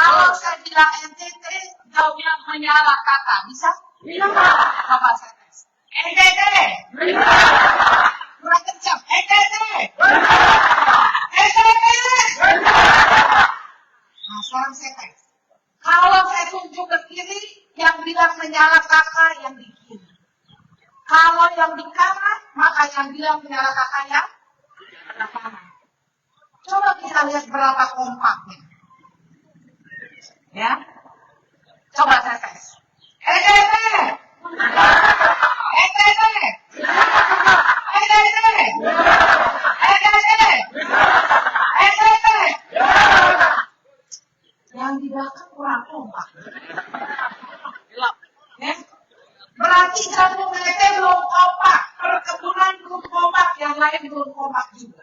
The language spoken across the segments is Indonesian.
Kalau saya bilang NTT, jawabnya menyala kakak. Bisa? Bisa. Coba saya tes. NTT. Kurang kencang. NTT. NTT. Nah, sekarang saya tes. Kalau saya tunjuk ke kiri, yang bilang menyala kakak yang di kiri. Kalau yang di kanan, maka yang bilang menyala kakak yang di kanan. Coba kita lihat berapa kompaknya. Ya. Coba saya tes. NTT. NTT. NTT. NTT. NTT. Yang di belakang kurang kompak. Ya. Berarti kamu mereka belum kompak. Perkebunan belum kompak. Yang lain belum kompak juga.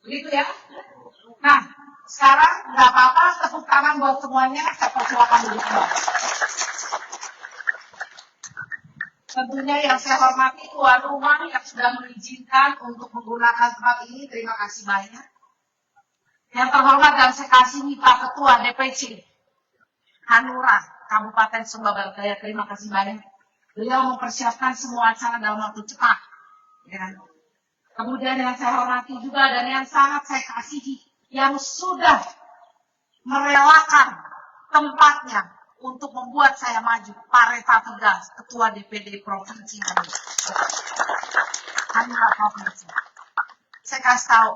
Begitu ya. Nah, sekarang nggak apa-apa. Tepuk tangan buat semuanya. Saya persilakan duduk kembali. Tentunya yang saya hormati tuan rumah yang sudah mengizinkan untuk menggunakan tempat ini. Terima kasih banyak. Yang terhormat dan saya kasih Pak Ketua DPC Hanura Kabupaten Sumba Barat. Terima kasih banyak. Beliau mempersiapkan semua acara dalam waktu cepat. Ya. Kemudian yang saya hormati juga dan yang sangat saya kasihi, yang sudah merelakan tempatnya untuk membuat saya maju, Pak Refati Gas, Ketua DPD Provinsi Hanura Provinsi. Saya kasih tahu,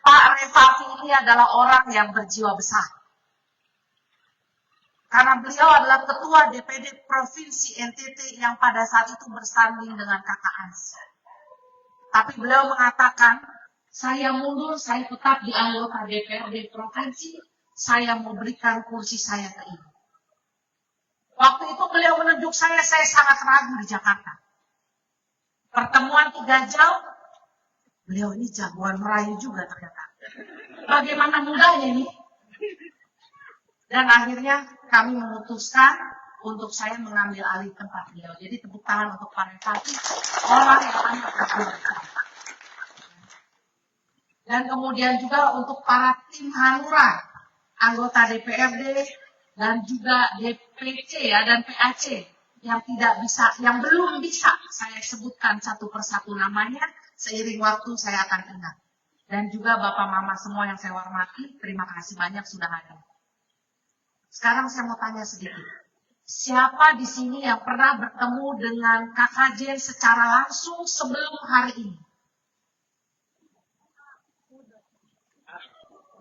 Pak Refati ini adalah orang yang berjiwa besar. Karena beliau adalah Ketua DPD Provinsi NTT yang pada saat itu bersanding dengan Kakak Ans. Tapi beliau mengatakan, saya mundur, saya tetap di anggota DPRD Provinsi, saya mau berikan kursi saya ke ibu. Waktu itu beliau menunjuk saya sangat ragu di Jakarta. Pertemuan 3 jam, beliau ini jagoan merayu juga ternyata. Bagaimana mudahnya ini? Dan akhirnya kami memutuskan untuk saya mengambil alih tempat beliau. Jadi tepuk tangan untuk Pak Refati, orang yang banyak berjuang. Dan kemudian juga untuk para tim Hanura, anggota DPRD dan juga DPC ya dan PAC yang tidak bisa, yang belum bisa saya sebutkan satu persatu namanya, seiring waktu saya akan ingat. Dan juga Bapak Mama semua yang saya hormati, terima kasih banyak sudah hadir. Sekarang saya mau tanya sedikit. Siapa di sini yang pernah bertemu dengan Kakak Jen secara langsung sebelum hari ini?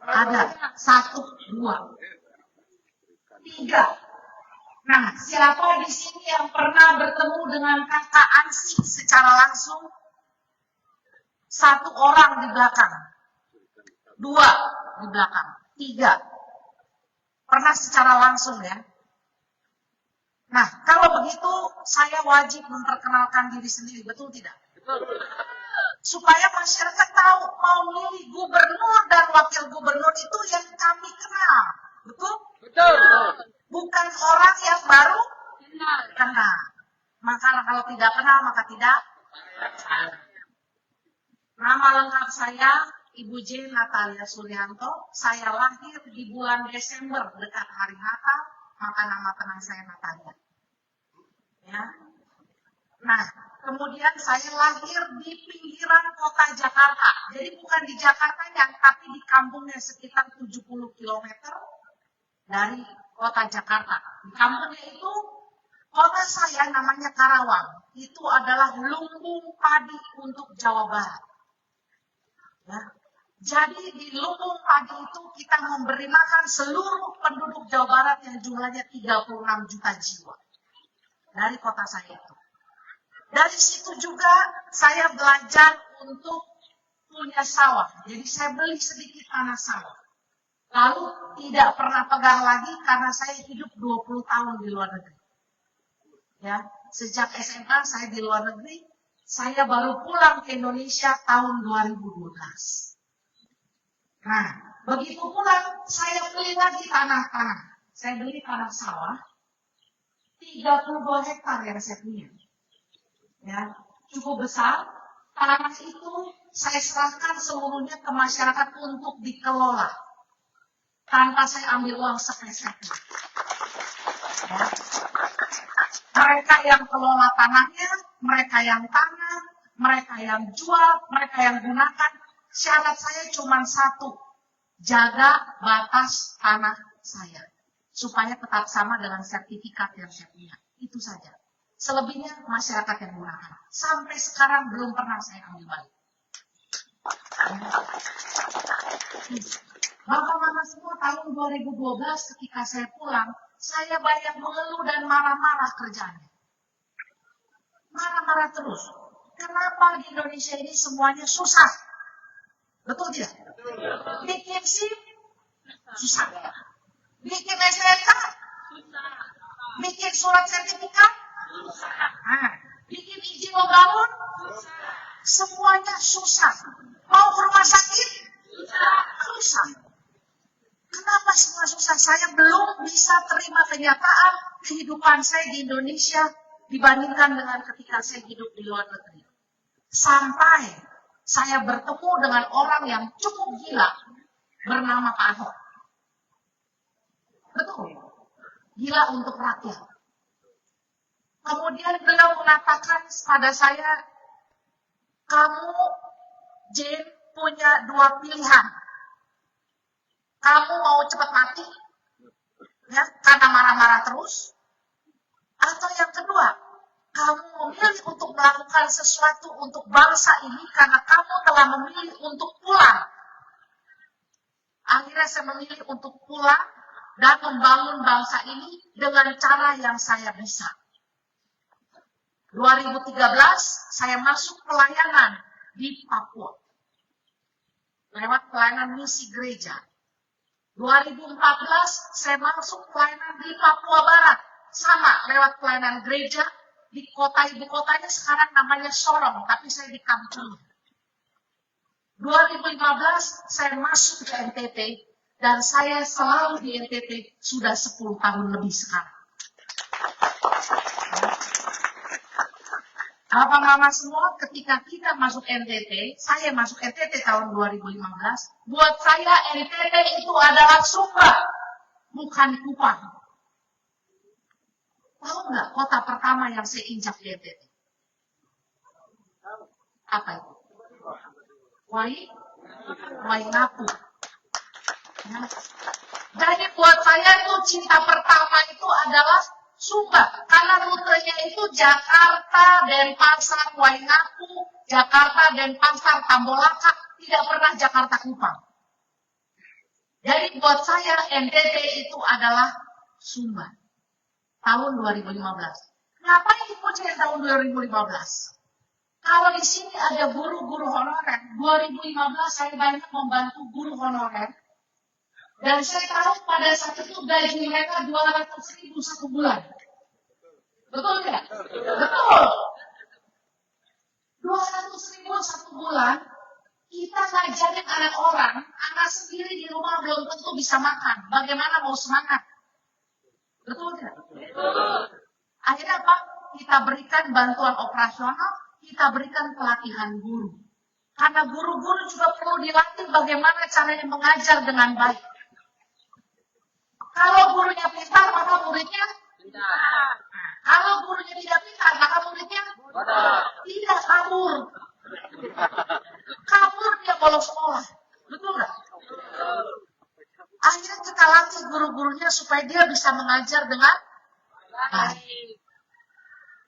Ada 1, 2, 3. Nah, siapa di sini yang pernah bertemu dengan Kakak Ansi secara langsung? 1 orang di belakang, 2 di belakang, 3. Pernah secara langsung ya? Nah, kalau begitu saya wajib memperkenalkan diri sendiri, betul tidak? Betul. Supaya masyarakat tahu mau milih gubernur dan wakil gubernur itu yang kami kenal. Betul? Betul. Bukan orang yang baru kenal. Maka kalau tidak kenal maka tidak. Nama lengkap saya Ibu J. Natalia Suryanto. Saya lahir di bulan Desember dekat hari Natal, maka nama tenang saya Natalia. Ya. Nah, kemudian saya lahir di pinggiran kota Jakarta. Jadi bukan di Jakartanya, tapi di kampungnya sekitar 70 km dari kota Jakarta. Di kampungnya itu, kota saya namanya Karawang. Itu adalah lumbung padi untuk Jawa Barat. Ya. Jadi di lumbung padi itu kita memberi makan seluruh penduduk Jawa Barat yang jumlahnya 36 juta jiwa. Dari kota saya itu. Dari situ juga saya belajar untuk punya sawah. Jadi saya beli sedikit tanah sawah. Lalu tidak pernah pegang lagi karena saya hidup 20 tahun di luar negeri. Ya, sejak SMA saya di luar negeri, saya baru pulang ke Indonesia tahun 2012. Nah, begitu pulang saya beli lagi tanah-tanah. Saya beli tanah sawah 32 hektar yang saya punya. Ya, cukup besar. Tanah itu saya serahkan seluruhnya ke masyarakat untuk dikelola. tanpa saya ambil uang sepeser. Ya. Mereka yang kelola tanahnya, mereka yang tanam, mereka yang jual, mereka yang gunakan. Syarat saya cuma satu, jaga batas tanah saya. Supaya tetap sama dengan sertifikat yang saya punya. Itu saja. Selebihnya masyarakat yang gunakan. Sampai sekarang belum pernah saya ambil balik. Bapak-bapak semua tahun 2012 ketika saya pulang, saya banyak mengeluh dan marah-marah kerjanya. Marah-marah terus. Kenapa di Indonesia ini semuanya susah? Betul tidak? Bikin SIM, susah. Bikin STNK, bikin surat sertifikat, bikin izin membangun, semuanya susah. Mau ke rumah sakit, susah. Kenapa semua susah? Saya belum bisa terima kenyataan kehidupan saya di Indonesia dibandingkan dengan ketika saya hidup di luar negeri. Sampai saya bertemu dengan orang yang cukup gila bernama Pak Ahok. Betul. Gila untuk rakyat. Kemudian beliau mengatakan pada saya, kamu, Jane, punya dua pilihan. Kamu mau cepat mati, ya, karena marah-marah terus, atau yang kedua, kamu memilih untuk melakukan sesuatu untuk bangsa ini karena kamu telah memilih untuk pulang. Akhirnya saya memilih untuk pulang dan membangun bangsa ini dengan cara yang saya bisa. 2013 saya masuk pelayanan di Papua lewat pelayanan misi gereja. 2014 saya masuk pelayanan di Papua Barat, sama lewat pelayanan gereja di kota ibu kotanya sekarang namanya Sorong, tapi saya di kampung. 2015 saya masuk ke NTT dan saya selalu di NTT sudah 10 tahun lebih sekarang. Bapak-bapak semua, ketika kita masuk NTT, saya masuk NTT tahun 2015, buat saya NTT itu adalah Sumba, bukan Kupang. Tahu nggak kota pertama yang saya injak di NTT? Apa itu? Waingapu. Ya. Jadi buat saya itu cinta pertama itu adalah Sumba, karena rutenya itu Jakarta, Denpasar, Waingapu, Jakarta, Denpasar, Tambolaka, tidak pernah Jakarta Kupang. Jadi buat saya NTT itu adalah Sumba. Tahun 2015. Ngapain dipujiin tahun 2015? Kalau di sini ada guru-guru honorer, 2015 saya banyak membantu guru honorer. Dan saya tahu pada saat itu gaji mereka 200.000 satu bulan. Betul tidak? Betul. 200.000 satu bulan, kita ngajarin anak orang, anak sendiri di rumah belum tentu bisa makan. Bagaimana mau semangat? Betul tidak? Betul. Akhirnya apa? Kita berikan bantuan operasional, kita berikan pelatihan guru. Karena guru-guru juga perlu dilatih bagaimana caranya mengajar dengan baik. Kalau gurunya pintar, maka muridnya pintar. Kalau gurunya tidak pintar, maka muridnya tidak kabur. Kabur dia bolos sekolah. Betul nggak? Akhirnya kita latih guru-gurunya supaya dia bisa mengajar dengan baik.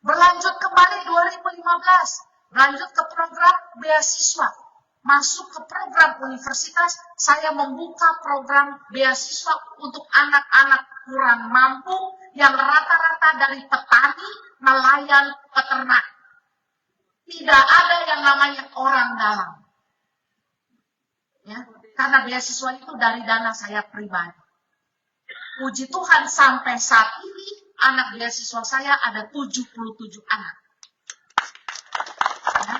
Berlanjut kembali 2015, lanjut ke program beasiswa. Masuk ke program universitas, saya membuka program beasiswa untuk anak-anak kurang mampu yang rata-rata dari petani, nelayan, peternak. Tidak ada yang namanya orang dalam. Ya, karena beasiswa itu dari dana saya pribadi. Puji Tuhan sampai saat ini, anak beasiswa saya ada 77 anak. Ya.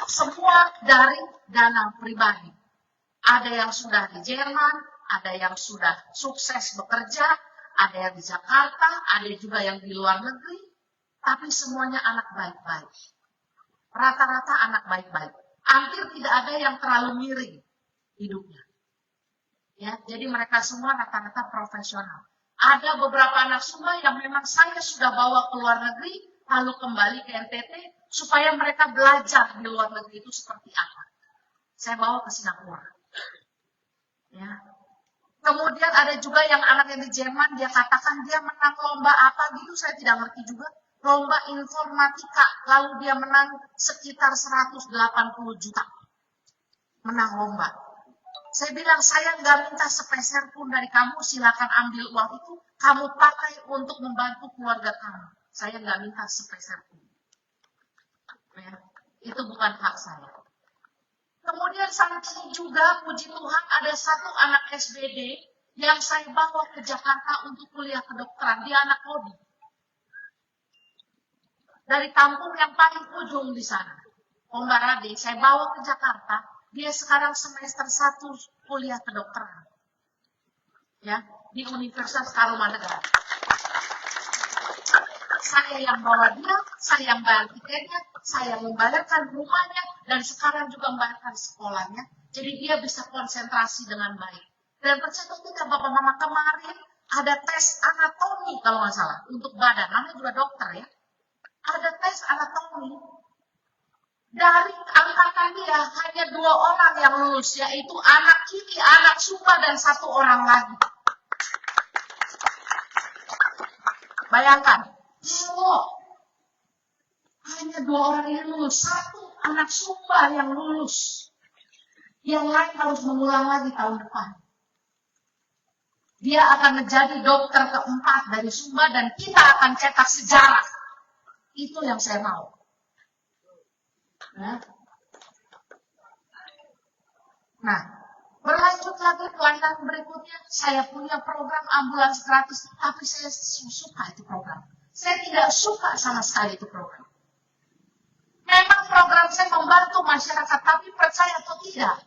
Semua dari dana pribadi. Ada yang sudah di Jerman, ada yang sudah sukses bekerja, ada yang di Jakarta, ada juga yang di luar negeri, tapi semuanya anak baik-baik. Rata-rata anak baik-baik. Hampir tidak ada yang terlalu miring hidupnya. Ya, jadi mereka semua rata-rata profesional. Ada beberapa anak Sumba yang memang saya sudah bawa ke luar negeri, lalu kembali ke NTT, supaya mereka belajar di luar negeri itu seperti apa. Saya bawa ke Singapura. Ya. Kemudian ada juga yang anaknya di Jerman, dia katakan dia menang lomba apa gitu, saya tidak ngerti juga. Lomba informatika, lalu dia menang sekitar 180 juta. Menang lomba. Saya bilang, saya nggak minta sepeser pun dari kamu, silakan ambil uang itu, kamu pakai untuk membantu keluarga kamu. Saya nggak minta sepeser pun. Ya, itu bukan hak saya. Kemudian saking juga, puji Tuhan, ada satu anak SBD yang saya bawa ke Jakarta untuk kuliah kedokteran. Dia anak Kodi. Dari kampung yang paling ujung di sana, Ombarade, saya bawa ke Jakarta. Dia sekarang semester 1 kuliah kedokteran. Ya, di Universitas Tarumanegara. Saya yang bawa dia, saya yang bayar tiketnya, saya membayarkan rumahnya, dan sekarang juga membayarkan sekolahnya. Jadi dia bisa konsentrasi dengan baik. Dan percaya tidak, Bapak Mama, kemarin ada tes anatomi kalau nggak salah, untuk badan, namanya juga dokter ya. Ada tes anatomi. Dari angkatan dia hanya 2 orang yang lulus, yaitu anak kiri, anak Sumba, dan 1 orang lagi. Bayangkan, kalau hanya 2 orang yang lulus, 1 anak Sumba yang lulus, yang lain harus mengulang lagi tahun depan. Dia akan menjadi dokter keempat dari Sumba dan kita akan cetak sejarah. Itu yang saya mau. Nah, berlanjut lagi pelayanan berikutnya, saya punya program ambulans gratis, tapi saya suka itu program. Saya tidak suka sama sekali itu program. Memang program saya membantu masyarakat, tapi percaya atau tidak,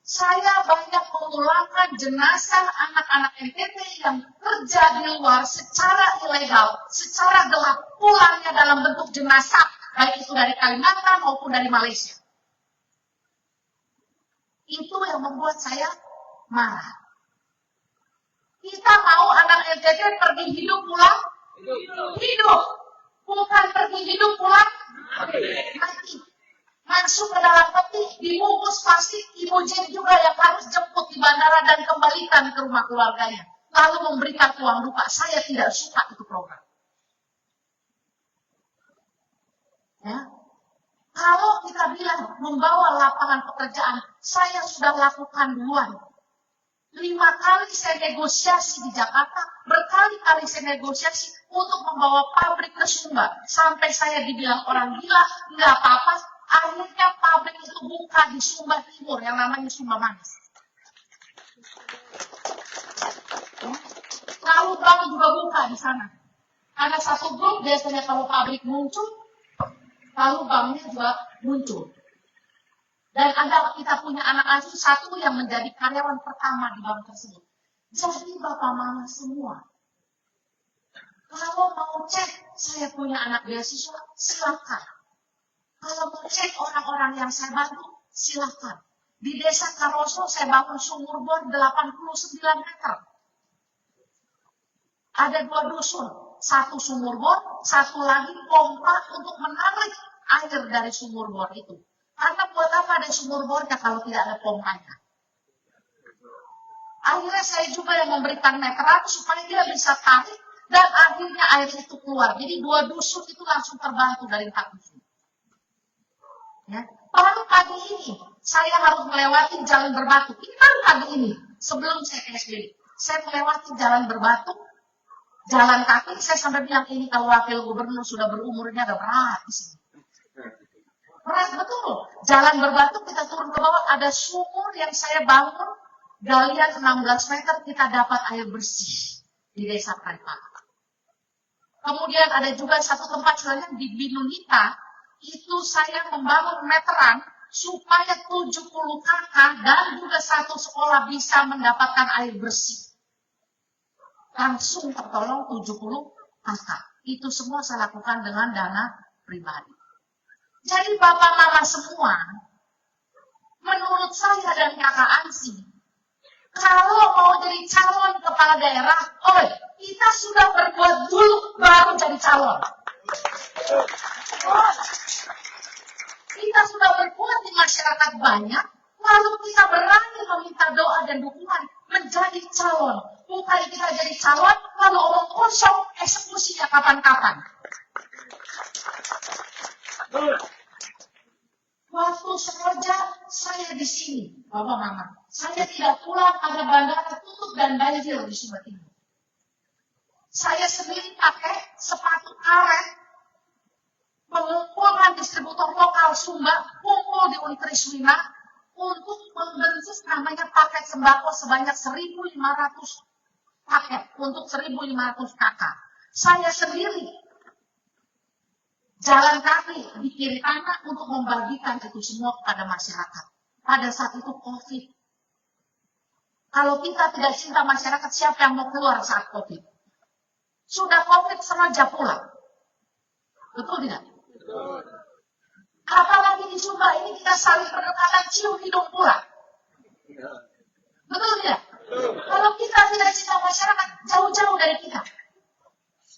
saya banyak memulangkan jenazah anak-anak NTT yang kerja di luar secara ilegal, secara gelap, pulangnya dalam bentuk jenazah, baik itu dari Kalimantan maupun dari Malaysia. Itu yang membuat saya marah. Kita mau anak NTT pergi hidup pulang? Hidup. Bukan pergi hidup pulang? Mati. Masuk ke dalam peti, dibungkus plastik, ibu Jen juga yang harus jemput di bandara dan kembalikan ke rumah keluarganya. Lalu memberikan uang duka. Saya tidak suka itu program. Ya. Kalau kita bilang membawa lapangan pekerjaan, saya sudah lakukan duluan. 5 kali saya negosiasi di Jakarta, berkali-kali saya negosiasi untuk membawa pabrik ke Sumba. Sampai saya dibilang orang gila, nggak apa-apa. Akhirnya pabrik itu buka di Sumba Timur, yang namanya Sumba Manis. Lalu bank juga buka di sana. Ada satu grup, biasanya kalau pabrik muncul, lalu banknya juga muncul. Dan ada kita punya anak asuh 1 yang menjadi karyawan pertama di bank tersebut. Jadi Bapak Mama semua, kalau mau cek saya punya anak beasiswa, silakan. Kalau mau cek orang-orang yang saya bantu, silakan. Di desa Karoso saya bangun sumur bor 89 meter. Ada 2 dusun, 1 sumur bor, 1 lagi pompa untuk menarik air dari sumur bor itu. Karena buat apa ada sumur bornya kalau tidak ada pompanya? Akhirnya saya juga yang memberikan meteran supaya dia bisa tarik dan akhirnya air itu keluar. Jadi 2 dusun itu langsung terbantu dari 4 dusun. Ya. Baru pagi ini saya harus melewati jalan berbatu. Ini baru pagi ini sebelum saya PSBB. Saya melewati jalan berbatu, jalan kaki. Saya sampai bilang ini kalau wakil gubernur sudah berumurnya ada berat di sini. Berat betul. Jalan berbatu kita turun ke bawah, ada sumur yang saya bangun, galian 16 meter kita dapat air bersih di desa Praipaka. Kemudian ada juga satu tempat sebenarnya di Binunita, itu saya membangun meteran supaya 70 kakak dan juga 1 sekolah bisa mendapatkan air bersih. Langsung tertolong 70 kakak. Itu semua saya lakukan dengan dana pribadi. Jadi Bapak Mama semua, menurut saya dan Kakak Ansi, kalau mau jadi calon kepala daerah, kita sudah berbuat dulu baru jadi calon. Kita sudah berbuat di masyarakat banyak, lalu kita berani meminta doa dan dukungan menjadi calon. Bukan kita jadi calon, lalu omong kosong, eksekusinya kapan-kapan. Waktu sekolah saya di sini, Bapak Mama. Saya tidak pulang, ada bandara tutup dan banjir di Sumba Timur. Saya sendiri pakai sepatu karet, mengumpulkan distributor lokal Sumba, kumpul di Unikriswina untuk membentuk namanya paket sembako sebanyak 1.500 paket untuk 1.500 kakak. Saya sendiri jalan kaki di kiri kanan untuk membagikan itu semua kepada masyarakat. Pada saat itu COVID. Kalau kita tidak cinta masyarakat, siapa yang mau keluar saat COVID? Sudah COVID sengaja pulang. Betul tidak? Betul. Apalagi di Sumba ini kita saling berdekatan cium hidung pula. Betul tidak? Betul. Kalau kita tidak cinta masyarakat, jauh-jauh dari kita.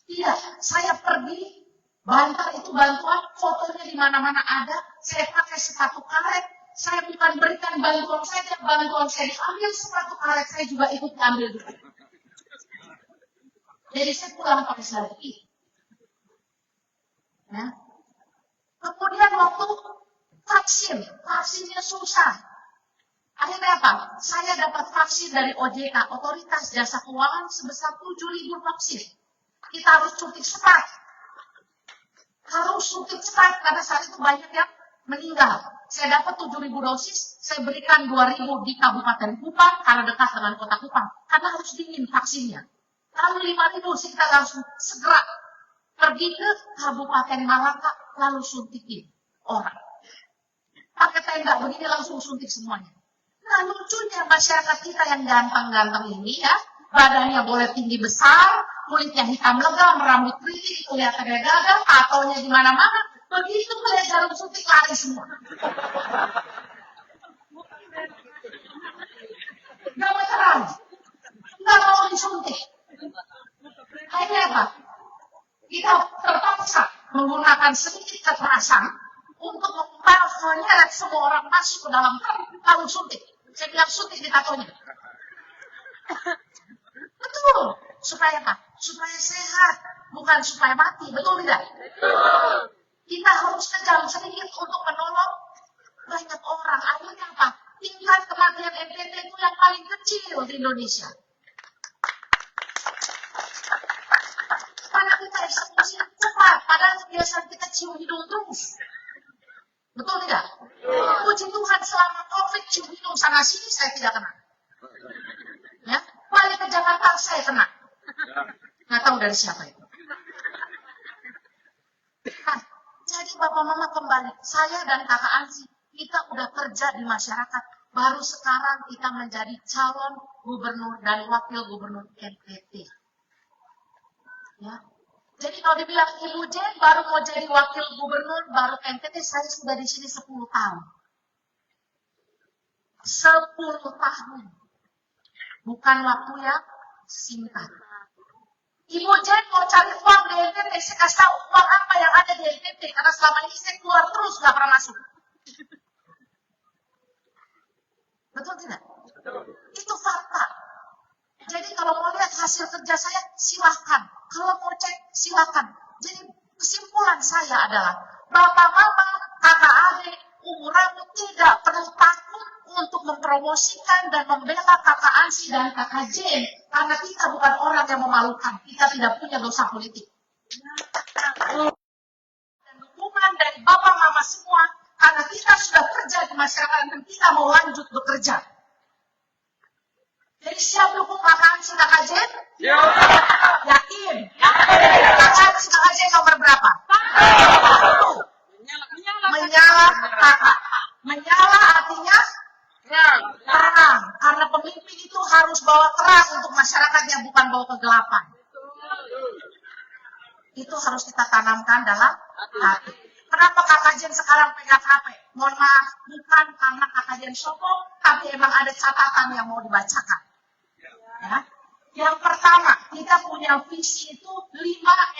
Tidak, saya pergi bantar itu bantuan, fotonya di mana-mana ada. Saya pakai sepatu karet. Saya bukan berikan bantuan saja, bantuan saya diambil sepatu karet, saya juga ikut diambil juga. Jadi saya pulang pakai selagi. Ya. Kemudian waktu vaksinnya susah. Akhirnya apa? Saya dapat vaksin dari OJK, Otoritas Jasa Keuangan, sebesar 7.000 vaksin. Kita harus suntik cepat. Harus suntik cepat, karena saat itu banyak yang meninggal. Saya dapat 7.000 dosis, saya berikan 2.000 di Kabupaten Kupang, karena dekat dengan kota Kupang. Karena harus dingin vaksinnya. Lalu 5.000 kita langsung segera pergi ke Kabupaten Malaka, lalu suntikin orang. Pakai tenda begini langsung suntik semuanya. Nah lucunya masyarakat kita yang ganteng-ganteng ini ya, badannya boleh tinggi besar, kulitnya hitam legam, rambut keriting, kelihatannya gagal, tatonya di mana-mana, begitu melihat jarum suntik lari semua. Gak mau terang, gak mau disuntik. Akhirnya apa? Kita terpaksa menggunakan sedikit kekerasan untuk menyeret semua orang masuk ke dalam lalu suntik. Saya bilang suntik di tatonya. Betul. Supaya apa? Supaya sehat, bukan supaya mati. Betul tidak? Betul. Kita harus kejam sedikit untuk menolong banyak orang. Akhirnya apa? Tingkat kematian NTT itu yang paling kecil di Indonesia. Karena kita eksekusi cepat, padahal biasa kita cium hidung terus. Betul tidak? Puji Tuhan selama COVID cium hidung sana sini saya tidak kena. Ya, balik ke Jakarta saya kena. Nggak tahu dari siapa itu. Nah, jadi Bapak Mama kembali, saya dan Kakak Ansi, kita udah kerja di masyarakat. Baru sekarang kita menjadi calon gubernur dan wakil gubernur NTT. Ya. Jadi kalau dibilang Ibu Jen baru mau jadi wakil gubernur baru NTT, saya sudah di sini 10 tahun. 10 tahun. Bukan waktu yang singkat. Ibu Jen mau cari uang di NTT, saya kasih tahu uang apa yang ada di NTT, karena selama ini saya keluar terus, nggak pernah masuk. Betul tidak? Itu fakta. Jadi kalau mau lihat hasil kerja saya, silahkan. Kalau mau cek, silakan. Jadi kesimpulan saya adalah, Bapak Mama, kakak adik, umuramu tidak perlu takut untuk mempromosikan dan membela kakak Ansi dan kakak Jen. Karena kita bukan orang yang memalukan. Kita tidak punya dosa politik. Dan dukungan dari Bapak Mama semua, karena kita sudah kerja di masyarakat dan kita mau lanjut bekerja. Jadi siap dukung kakak Ansi, kakak Jen? Yakin? Kakak Ansi, kakak Jen nomor berapa? Menyala kakak. Menyala artinya terang. Karena pemimpin itu harus bawa terang untuk masyarakatnya, bukan bawa kegelapan. Itu harus kita tanamkan dalam hati. Kenapa kakak Jen sekarang pegang HP? Mohon maaf, bukan karena kakak Jen sombong, tapi emang ada catatan yang mau dibacakan. Ya. Yang pertama, kita punya visi itu 5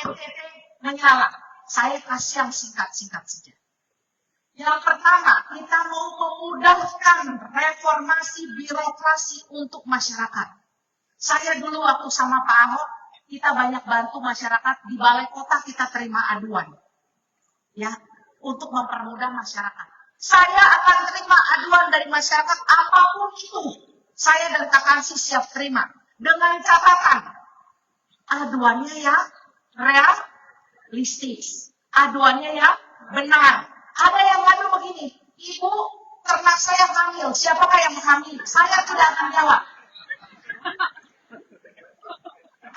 NTT menyala. Saya kasih yang singkat-singkat saja. Yang pertama, kita mau memudahkan reformasi birokrasi untuk masyarakat. Saya dulu waktu sama Pak Ahok, kita banyak bantu masyarakat di balai kota, kita terima aduan. Ya, untuk mempermudah masyarakat. Saya akan terima aduan dari masyarakat apapun itu. Saya dan Kak Hansi siap terima. Dengan catatan, aduannya ya realistis. Aduannya ya benar. Ada yang ngadu begini, Ibu, ternak saya hamil, siapakah yang menghamili? Saya tidak akan jawab.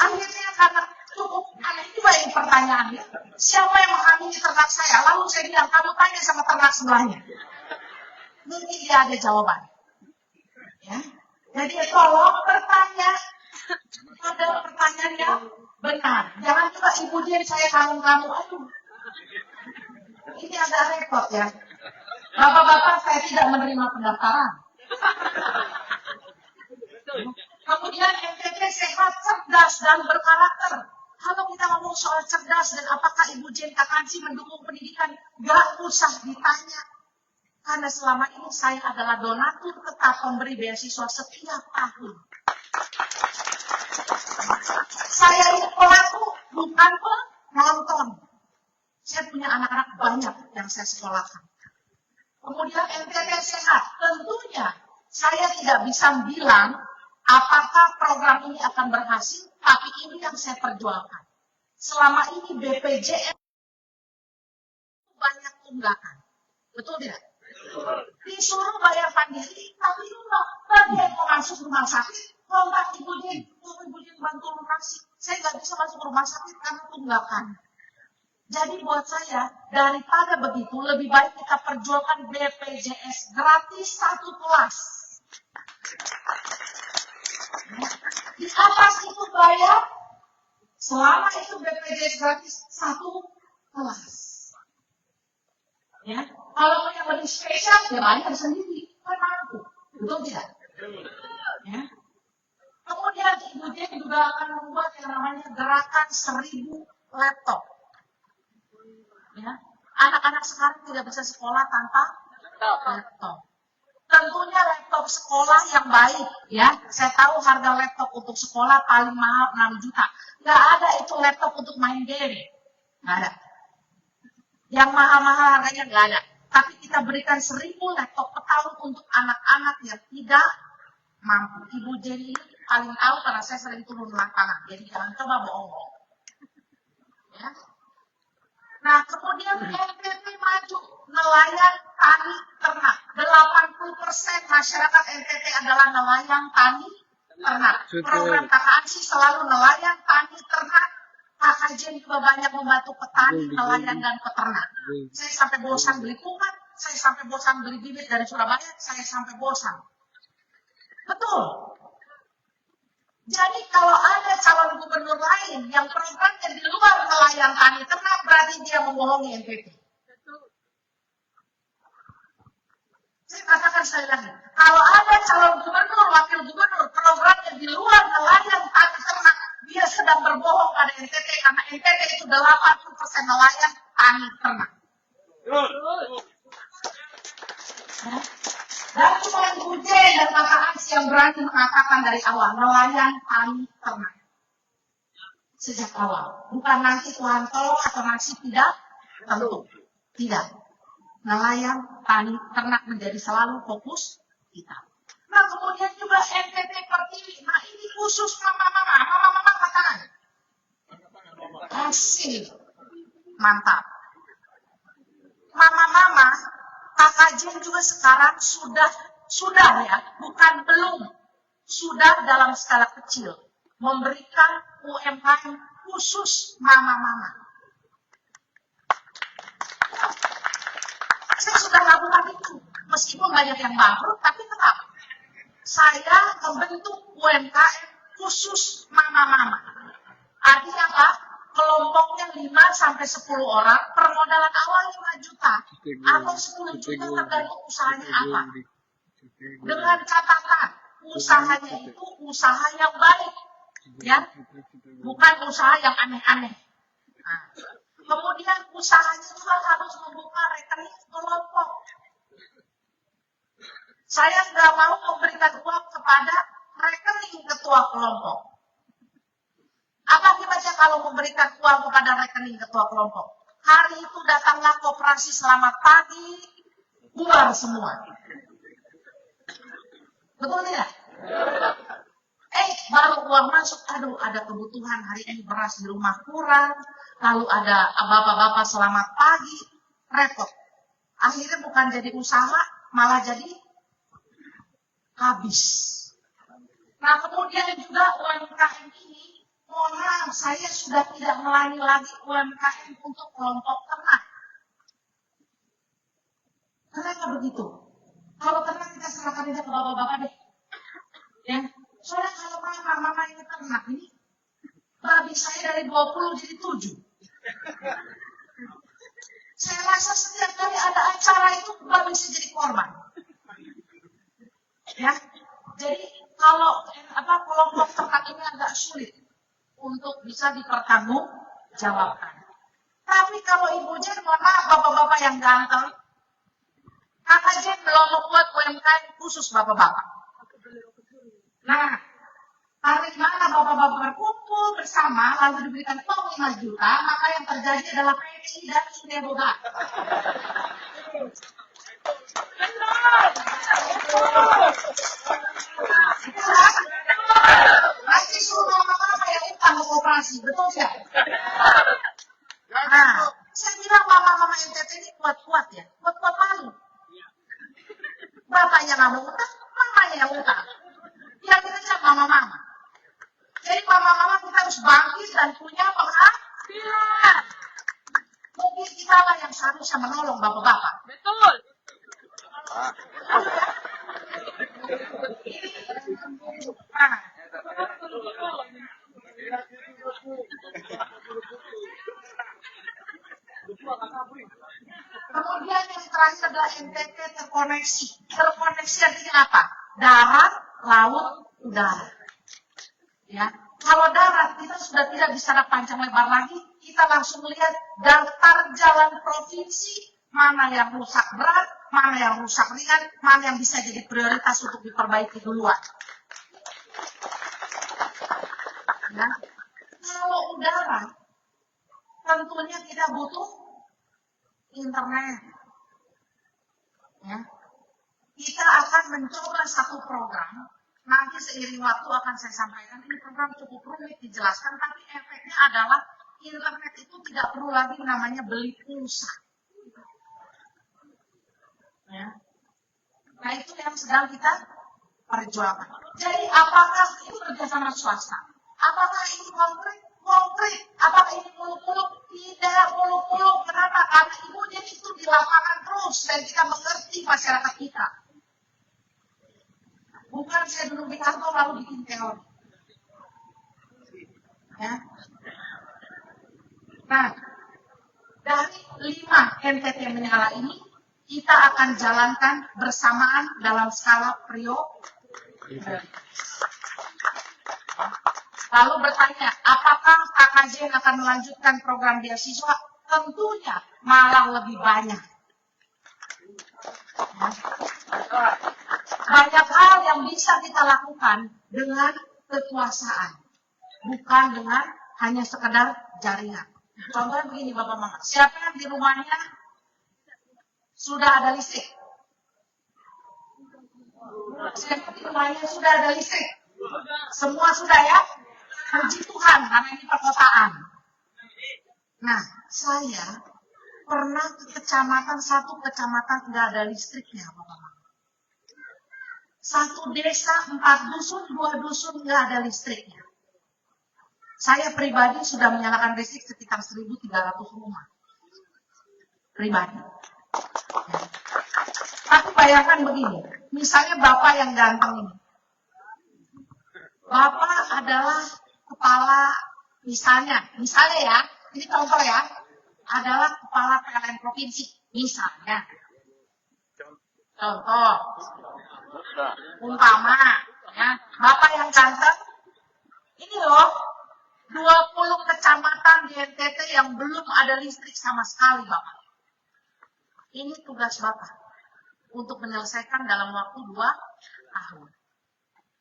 Akhirnya karena cukup aneh juga ini pertanyaannya. Siapa yang menghamili ternak saya? Lalu saya bilang, kamu tanya sama ternak sebelahnya. Mungkin dia ada jawaban. Ya. Jadi tolong bertanya. Ada pertanyaannya benar. Jangan juga Ibu Jen saya kangen kamu. Aduh. Ini agak repot ya. Bapak-bapak saya tidak menerima pendaftaran. Kemudian NTT sehat, cerdas, dan berkarakter. Kalau kita ngomong soal cerdas dan apakah Ibu Jen Kak Hansi mendukung pendidikan, gak usah ditanya. Karena selama ini saya adalah donatur tetap pemberi beasiswa setiap tahun. Saya ini pelaku, bukan penonton. Saya punya anak-anak banyak yang saya sekolahkan. Kemudian NTT sehat, tentunya saya tidak bisa bilang apakah program ini akan berhasil, tapi ini yang saya perjuangkan. Selama ini BPJS banyak tunggakan. Betul tidak? Disuruh bayar mandiri, tapi lupa. Tadi yang mau masuk rumah sakit, kontak Ibu Jen, Ibu Jen bantu lunasi. Saya nggak bisa masuk rumah sakit karena tunggakan. Jadi buat saya, daripada begitu, lebih baik kita perjuangkan BPJS gratis 1 kelas. Di atas itu bayar, selama itu BPJS gratis 1 kelas. Ya, kalau yang lebih spesial, ya bayar sendiri, kan mampu. Betul tidak? Ya. Kemudian Ibu Jen juga akan membuat yang namanya gerakan 1000 laptop. Ya, anak-anak sekarang tidak bisa sekolah tanpa laptop. Tentunya laptop sekolah yang baik, ya. Saya tahu harga laptop untuk sekolah paling mahal 6 juta. Nggak ada itu laptop untuk main game. Nggak ada. Yang mahal-mahal harganya nggak ada. Tapi kita berikan 1000 laptop per tahun untuk anak-anak yang tidak mampu. Ibu Jenny ini paling tahu karena saya sering turun lapangan. Jadi jangan coba bohong. Ya. Nah, kemudian NTT maju, nelayan, tani, ternak. 80% masyarakat NTT adalah nelayan, tani, ternak. Program Kak Hansi selalu nelayan, tani, ternak. Kak Jen juga banyak membantu petani, nelayan, dan peternak. Saya sampai bosan beli kuman, saya sampai bosan beli bibit dari Surabaya, saya sampai bosan. Betul. Jadi kalau ada calon gubernur lain yang programnya di luar nelayan tani ternak, berarti dia membohongi NTT. Saya katakan sekali lagi, kalau ada calon gubernur, wakil gubernur, programnya di luar nelayan tani ternak, dia sedang berbohong pada NTT, karena NTT itu 80% nelayan tani ternak. Dan cuma Ibu Jen dan Kak Hansi yang berani mengatakan dari awal, nelayan, tani, ternak. Sejak awal. Bukan nanti Tuhan tolong atau nanti tidak, tentu. Tidak. Nelayan, tani, ternak menjadi selalu fokus kita. Nah kemudian juga NTT Pertiwi. Nah ini khusus mama-mama. Mama-mama katakan. Asik. Mantap. Mama-mama, Kak Jen juga sekarang sudah ya, bukan belum, sudah dalam skala kecil memberikan UMKM khusus mama-mama. Saya sudah lakukan itu, meskipun banyak yang bangkrut, tapi tetap saya membentuk UMKM khusus mama-mama. Artinya apa? Kelompoknya 5-10 orang, permodalan awal 5 juta atau 10 juta tergantung usahanya apa. Dengan catatan, usahanya itu usaha yang baik, ya, bukan usaha yang aneh-aneh. Nah, kemudian usahanya juga harus membuka rekening kelompok. Saya nggak mau memberikan uang kepada rekening ketua kelompok. Apa akibatnya kalau memberikan uang kepada rekening ketua kelompok? Hari itu datanglah koperasi selamat pagi, bubar semua. Betul tidak? Baru uang masuk, aduh ada kebutuhan hari ini beras di rumah kurang, lalu ada bapak-bapak selamat pagi, repot. Akhirnya bukan jadi usaha, malah jadi habis. Nah kemudian juga UMKM ini, mohon maaf, saya sudah tidak melayani lagi UMKM untuk kelompok ternak. Kenapa begitu? Kalau ternak kita serahkan aja ke bapak-bapak deh. Ya, soalnya kalau mama ini ternak ini, babi saya dari 20 jadi 7. Saya rasa setiap kali ada acara itu babi saya jadi korban. Ya, jadi kalau kelompok ternak ini agak sulit untuk bisa dipertanggungjawabkan. Tapi kalau Ibu Jen, mohon maaf bapak-bapak yang ganteng, Kakak Jen belum membuat UMKM khusus bapak-bapak. Nah, hari mana bapak-bapak berkumpul bersama lalu diberikan uang 5 juta, maka yang terjadi adalah PCI dan Suneboga. Nanti suruh mama-mama yang utang ke koperasi, betul ya? Nah, saya bilang mama-mama NTT ini kuat-kuat ya, kuat-kuat malu. Bapaknya nggak mau utang, mamanya yang utang. Ya kita cak mama-mama. Jadi mama-mama kita harus bangkit dan punya penghasilan. Mungkin kita lah yang seharusnya menolong bapak-bapak. Betul. Nah, kemudian yang terakhir adalah NTT terkoneksi. Terkoneksi artinya apa? Darat, laut, udara. Ya, kalau darat kita sudah tidak bicara panjang lebar lagi, kita langsung lihat daftar jalan provinsi, mana yang rusak berat, mana yang rusak ringan, mana yang bisa jadi prioritas untuk diperbaiki duluan. Ya, kalau udara, tentunya kita butuh internet. Ya, kita akan mencoba satu program. Nanti seiring waktu akan saya sampaikan, ini program cukup rumit dijelaskan, tapi efeknya adalah internet itu tidak perlu lagi namanya beli pulsa. Ya. Nah itu yang sedang kita perjuangkan. Jadi apakah itu kerjasama swasta? Apakah ini konkret? Konkret. Apakah ini muluk-muluk? Tidak muluk-muluk. Kenapa? Karena ibunya itu di lapangan terus dan kita mengerti masyarakat kita. Bukan saya duduk di kantor lalu bikin teori. Ya. Nah, dari 5 NTT menyala ini, kita akan jalankan bersamaan dalam skala prioritas. Lalu bertanya, apakah KKJ akan melanjutkan program beasiswa? Tentunya malah lebih banyak. Ya. Banyak hal yang bisa kita lakukan dengan kekuasaan, bukan dengan hanya sekedar jaringan. Contohnya begini Bapak Mama, siapa yang di rumahnya sudah ada listrik? Siapa di rumahnya sudah ada listrik? Semua sudah ya? Puji Tuhan, karena ini perkotaan. Nah, saya pernah ke satu kecamatan nggak ada listriknya Bapak Mama. Satu desa, 4 dusun, 2 dusun nggak ada listriknya. Saya pribadi sudah menyalakan listrik sekitar 1.300 rumah. Pribadi. Ya. Tapi bayangkan begini, misalnya Bapak yang ganteng ini. Bapak adalah kepala, misalnya ya, ini contoh ya, adalah kepala PLN provinsi, misalnya. Contoh. Umpama, ya, Ya, Bapak yang ganteng, ini loh, 20 kecamatan di NTT yang belum ada listrik sama sekali, Bapak. Ini tugas Bapak untuk menyelesaikan dalam waktu 2 tahun.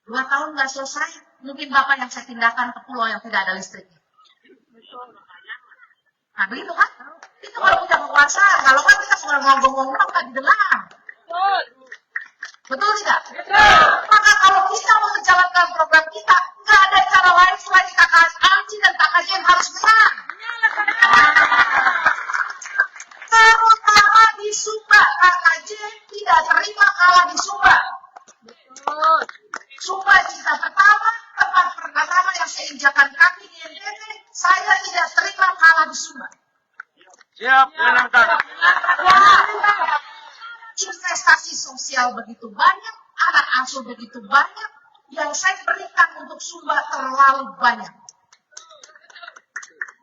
2 tahun nggak selesai, mungkin Bapak yang saya pindahkan ke pulau yang tidak ada listriknya. Nah, begitu kan? Itu kalau punya kekuasaan, kalau kan kita cuma ngomong-ngomong kan didengar. Betul tidak? Betul. Maka kalau kita mau menjalankan program kita, nggak ada cara lain selain KKS AMCI dan KKJ yang harus menang. Terutama di Sumba, KKJ tidak terima kalah di Sumba. Sumba cinta pertama, tempat pertama yang saya injakan kaki di NTT, saya tidak terima kalah di Sumba. Siap, menangkan. Investasi sosial begitu banyak, anak asuh begitu banyak, yang saya berikan untuk Sumba terlalu banyak.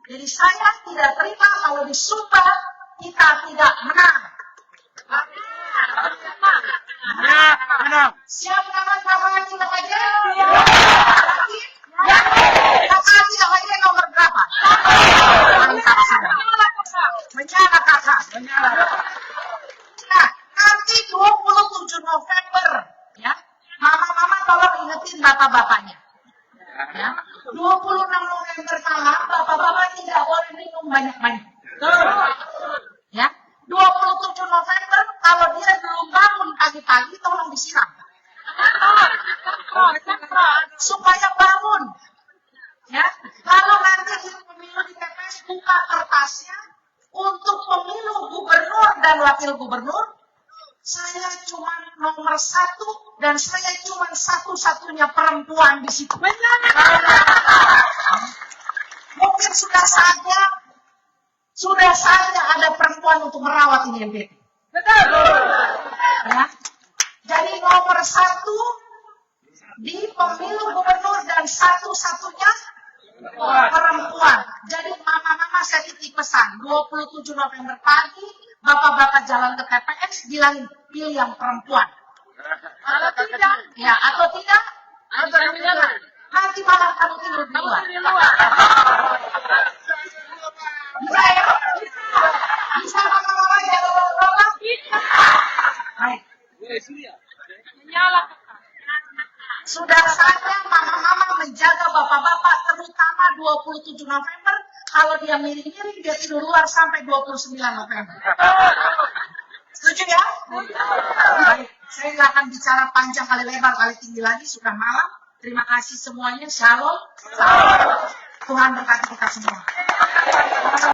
Jadi saya tidak terima kalau di Sumba kita tidak menang. Ya, menang. Siap kawan-kawan kita aja? Yakin? Yakin aja nomor berapa? Mantap sudah. Menyala kakak. Nah, nanti 27 November, ya, mama-mama tolong ingetin bapak-bapaknya. Ya, 26 November malam, bapak-bapak tidak boleh minum banyak-banyak. Ya, 27 November, kalau dia belum bangun pagi-pagi, tolong disiram. Supaya bangun. Ya, kalau nanti di pemilu di TPS buka kertasnya, untuk pemilu gubernur dan wakil gubernur, saya cuma nomor 1 dan saya cuma satu-satunya perempuan di situ. Mungkin sudah saatnya ada perempuan untuk merawat ini NTT. Betul. Ya. Jadi nomor 1 di pemilu gubernur dan satu-satunya perempuan. Jadi mama-mama saya titip pesan, 27 November pagi, bapak-bapak jalan ke TPS, bilangin pilih yang perempuan. Atau tidak? Ya, atau tidak? Nanti malam kamu tidur di luar. Bisa ya? Bisa mama-mama ya, bapak-bapak? Baik. Sudah saatnya mama-mama menjaga bapak-bapak, terutama 27 November, kalau dia miring-miring, dia tidur luar sampai 29 November. Setuju ya? Baik, saya nggak akan bicara panjang kali lebar, kali tinggi lagi, sudah malam. Terima kasih semuanya, shalom. Tuhan berkati kita semua.